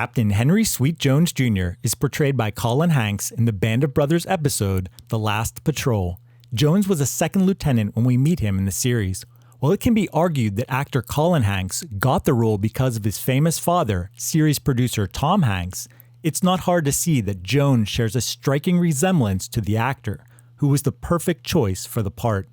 Captain Henry Sweet Jones Jr. is portrayed by Colin Hanks in the Band of Brothers episode, The Last Patrol. Jones was a second lieutenant when we meet him in the series. While it can be argued that actor Colin Hanks got the role because of his famous father, series producer Tom Hanks, it's not hard to see that Jones shares a striking resemblance to the actor, who was the perfect choice for the part.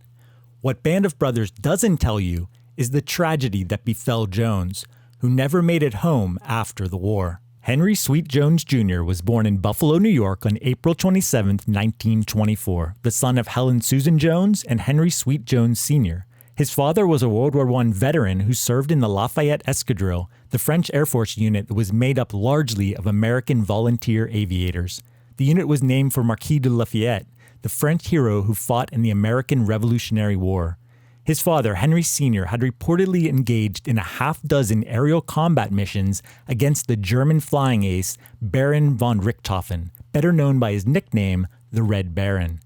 What Band of Brothers doesn't tell you is the tragedy that befell Jones, who never made it home after the war. Henry Sweet Jones Jr. was born in Buffalo, New York on April 27, 1924, the son of Helen Susan Jones and Henry Sweet Jones Sr. His father was a World War I veteran who served in the Lafayette Escadrille, the French Air Force unit that was made up largely of American volunteer aviators. The unit was named for Marquis de Lafayette, the French hero who fought in the American Revolutionary War. His father, Henry Sr., had reportedly engaged in a half-dozen aerial combat missions against the German flying ace Baron von Richthofen, better known by his nickname, the Red Baron.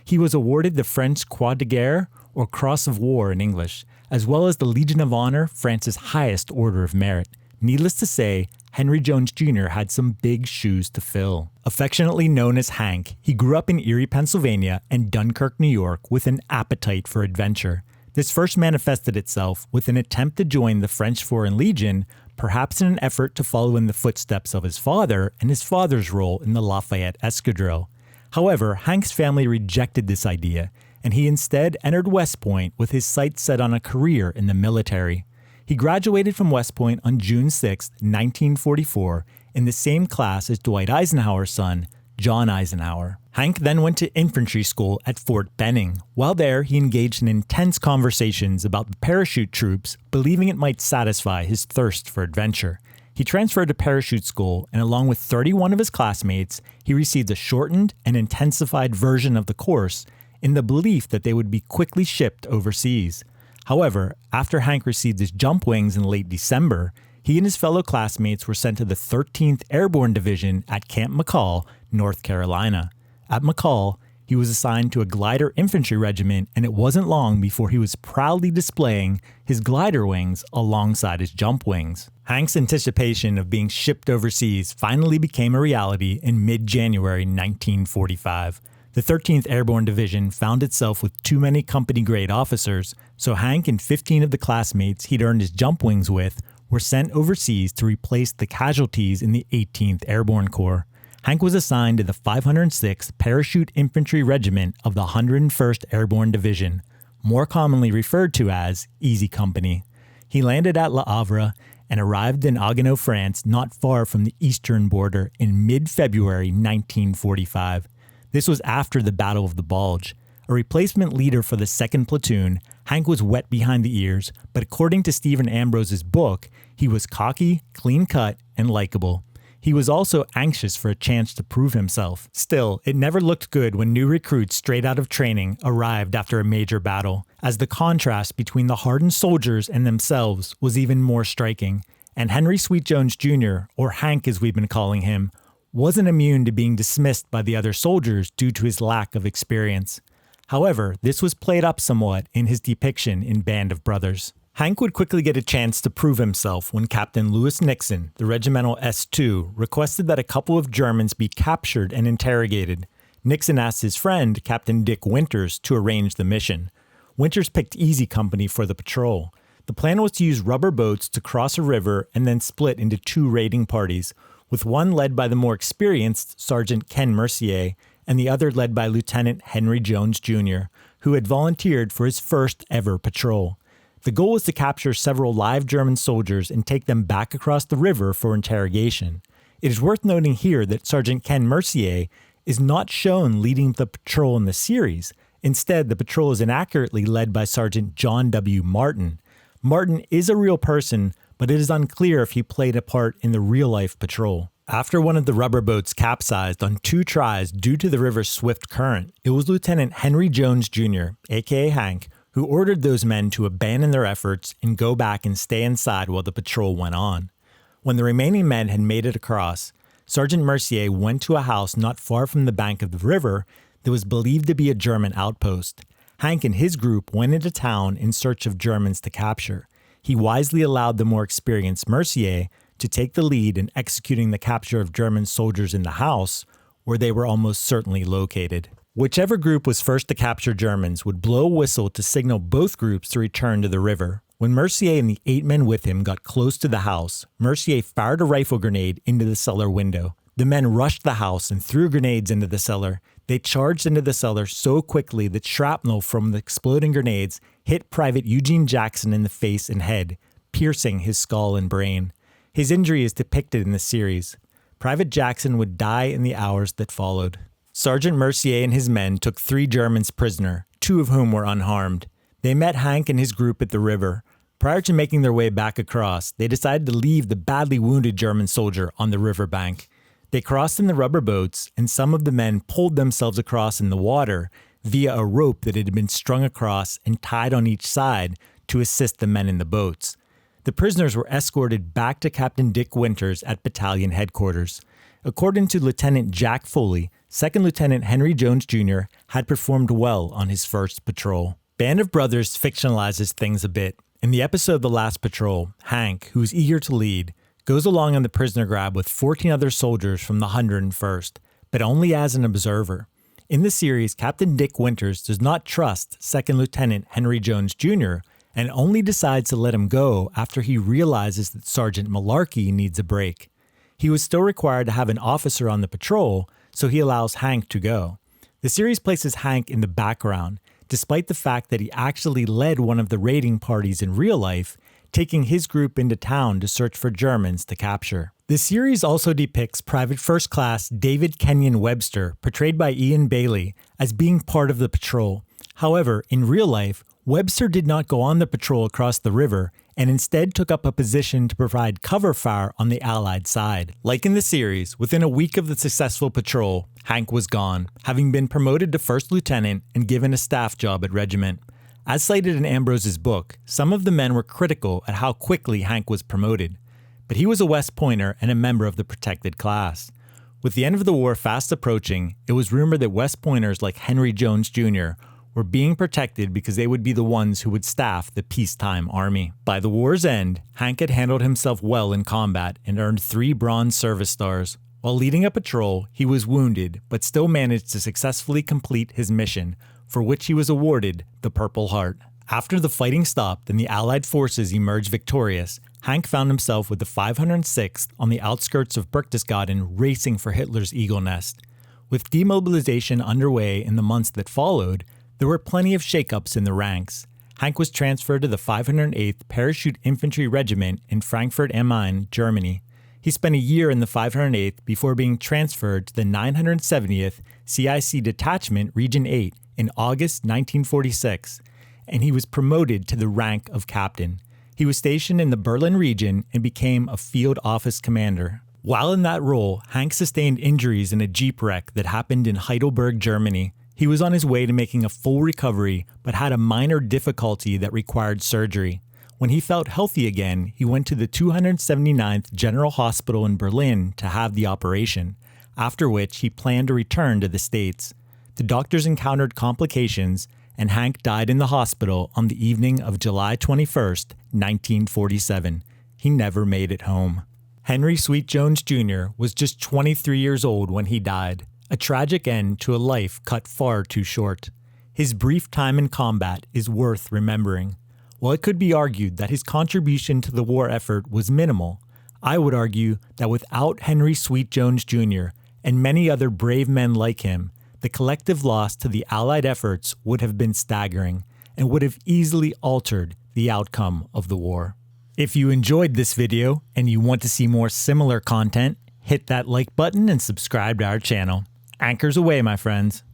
He was awarded the French Croix de Guerre, or Cross of War in English, as well as the Legion of Honor, France's highest order of merit. Needless to say, Henry Jones Jr. had some big shoes to fill. Affectionately known as Hank, he grew up in Erie, Pennsylvania and Dunkirk, New York with an appetite for adventure. This first manifested itself with an attempt to join the French Foreign Legion, perhaps in an effort to follow in the footsteps of his father and his father's role in the Lafayette Escadrille. However, Hank's family rejected this idea, and he instead entered West Point with his sights set on a career in the military. He graduated from West Point on June 6, 1944, in the same class as Dwight Eisenhower's son, John Eisenhower. Hank then went to infantry school at Fort Benning. While there, he engaged in intense conversations about the parachute troops, believing it might satisfy his thirst for adventure. He transferred to parachute school, and along with 31 of his classmates, he received a shortened and intensified version of the course in the belief that they would be quickly shipped overseas. However, after Hank received his jump wings in late December, he and his fellow classmates were sent to the 13th Airborne Division at Camp McCall, North Carolina. At McCall, he was assigned to a glider infantry regiment, and it wasn't long before he was proudly displaying his glider wings alongside his jump wings. Hank's anticipation of being shipped overseas finally became a reality in mid-January 1945. The 13th Airborne Division found itself with too many company-grade officers, so Hank and 15 of the classmates he'd earned his jump wings with were sent overseas to replace the casualties in the 18th Airborne Corps. Hank was assigned to the 506th Parachute Infantry Regiment of the 101st Airborne Division, more commonly referred to as Easy Company. He landed at Le Havre and arrived in Hagueno, France, not far from the eastern border, in mid-February 1945. This was after the Battle of the Bulge. A replacement leader for the Second Platoon, Hank was wet behind the ears, but according to Stephen Ambrose's book, he was cocky, clean-cut, and likable. He was also anxious for a chance to prove himself. Still, it never looked good when new recruits straight out of training arrived after a major battle, as the contrast between the hardened soldiers and themselves was even more striking. And Henry Sweet Jones Jr., or Hank as we've been calling him, wasn't immune to being dismissed by the other soldiers due to his lack of experience. However, this was played up somewhat in his depiction in Band of Brothers. Hank would quickly get a chance to prove himself when Captain Louis Nixon, the regimental S2, requested that a couple of Germans be captured and interrogated. Nixon asked his friend, Captain Dick Winters, to arrange the mission. Winters picked Easy Company for the patrol. The plan was to use rubber boats to cross a river and then split into two raiding parties, with one led by the more experienced Sergeant Ken Mercier and the other led by Lieutenant Henry Jones Jr., who had volunteered for his first ever patrol. The goal was to capture several live German soldiers and take them back across the river for interrogation. It is worth noting here that Sergeant Ken Mercier is not shown leading the patrol in the series. Instead, the patrol is inaccurately led by Sergeant John W. Martin. Martin is a real person, but it is unclear if he played a part in the real-life patrol. After one of the rubber boats capsized on 2 tries due to the river's swift current, it was Lieutenant Henry Jones Jr., aka Hank, who ordered those men to abandon their efforts and go back and stay inside while the patrol went on. When the remaining men had made it across, Sergeant Mercier went to a house not far from the bank of the river that was believed to be a German outpost. Hank and his group went into town in search of Germans to capture. He wisely allowed the more experienced Mercier to take the lead in executing the capture of German soldiers in the house, where they were almost certainly located. Whichever group was first to capture Germans would blow a whistle to signal both groups to return to the river. When Mercier and the 8 men with him got close to the house, Mercier fired a rifle grenade into the cellar window. The men rushed the house and threw grenades into the cellar. They charged into the cellar so quickly that shrapnel from the exploding grenades hit Private Eugene Jackson in the face and head, piercing his skull and brain. His injury is depicted in the series. Private Jackson would die in the hours that followed. Sergeant Mercier and his men took 3 Germans prisoner, 2 of whom were unharmed. They met Hank and his group at the river. Prior to making their way back across, they decided to leave the badly wounded German soldier on the riverbank. They crossed in the rubber boats, and some of the men pulled themselves across in the water via a rope that had been strung across and tied on each side to assist the men in the boats. The prisoners were escorted back to Captain Dick Winters at battalion headquarters. According to Lieutenant Jack Foley, Second Lieutenant Henry Jones Jr. had performed well on his first patrol. Band of Brothers fictionalizes things a bit. In the episode The Last Patrol, Hank, who is eager to lead, goes along on the prisoner grab with 14 other soldiers from the 101st, but only as an observer. In the series, Captain Dick Winters does not trust Second Lieutenant Henry Jones Jr. and only decides to let him go after he realizes that Sergeant Malarkey needs a break. He was still required to have an officer on the patrol, so he allows Hank to go. The series places Hank in the background, despite the fact that he actually led one of the raiding parties in real life, taking his group into town to search for Germans to capture. The series also depicts Private First Class David Kenyon Webster, portrayed by Ian Bailey, as being part of the patrol. However, in real life, Webster did not go on the patrol across the river and instead took up a position to provide cover fire on the Allied side. Like in the series, within a week of the successful patrol, Hank was gone, having been promoted to first lieutenant and given a staff job at regiment. As cited in Ambrose's book, some of the men were critical at how quickly Hank was promoted, but he was a West Pointer and a member of the protected class. With the end of the war fast approaching, it was rumored that West Pointers like Henry Jones Jr. were being protected because they would be the ones who would staff the peacetime army. By the war's end, Hank had handled himself well in combat and earned 3 Bronze Service Stars. While leading a patrol, he was wounded, but still managed to successfully complete his mission, for which he was awarded the Purple Heart. After the fighting stopped and the Allied forces emerged victorious, Hank found himself with the 506th on the outskirts of Berchtesgaden racing for Hitler's Eagle Nest. With demobilization underway in the months that followed, there were plenty of shakeups in the ranks. Hank was transferred to the 508th Parachute Infantry Regiment in Frankfurt am Main, Germany. He spent a year in the 508th before being transferred to the 970th CIC Detachment Region 8 in August 1946, and he was promoted to the rank of captain. He was stationed in the Berlin region and became a field office commander. While in that role, Hank sustained injuries in a Jeep wreck that happened in Heidelberg, Germany. He was on his way to making a full recovery, but had a minor difficulty that required surgery. When he felt healthy again, he went to the 279th General Hospital in Berlin to have the operation, after which he planned to return to the States. The doctors encountered complications, and Hank died in the hospital on the evening of July 21st, 1947. He never made it home. Henry Sweet Jones Jr. was just 23 years old when he died, a tragic end to a life cut far too short. His brief time in combat is worth remembering. While it could be argued that his contribution to the war effort was minimal, I would argue that without Henry Sweet Jones Jr. and many other brave men like him, the collective loss to the Allied efforts would have been staggering and would have easily altered the outcome of the war. If you enjoyed this video and you want to see more similar content, hit that like button and subscribe to our channel. Anchors away, my friends.